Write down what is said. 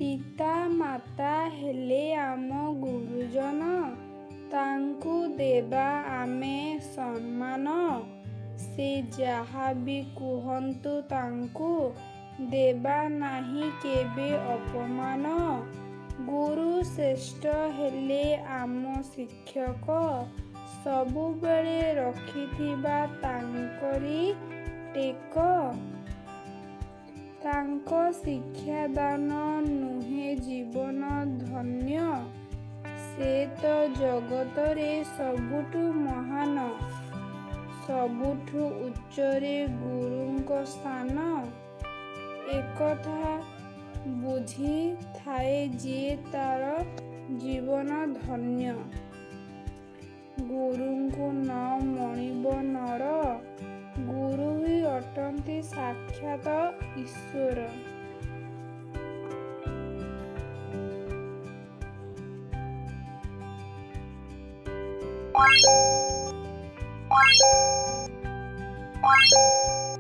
ପିତା ମାତା ହେଲେ ଆମ ଗୁରୁଜନ, ତାଙ୍କୁ ଦେବା ଆମେ ସମ୍ମାନ। ସେ ଯାହା ବି କୁହନ୍ତୁ ତାଙ୍କୁ ଦେବା ନାହିଁ କେବେ ଅପମାନ। ଗୁରୁ ଶ୍ରେଷ୍ଠ ହେଲେ ଆମ ଶିକ୍ଷକ, ସବୁବେଳେ ରଖିଥିବା ତାଙ୍କରି ଟେକ। ତାଙ୍କ ଶିକ୍ଷାଦାନ ନୁହେଁ ଜୀବନ ଧନ୍ୟ, ସେ ତ ଜଗତରେ ସବୁଠୁ ମହାନ। ସବୁଠୁ ଉଚ୍ଚରେ ଗୁରୁଙ୍କ ସ୍ଥାନ, ଏକଥା ବୁଝିଥାଏ ଯିଏ ତାର ଜୀବନ ଧନ୍ୟ। ଗୁରୁଙ୍କୁ ନ ମଣିବ ନର, ଗୁରୁ ହିଁ ଅଟନ୍ତି ସାକ୍ଷାତ ଈଶ୍ୱର। Bye.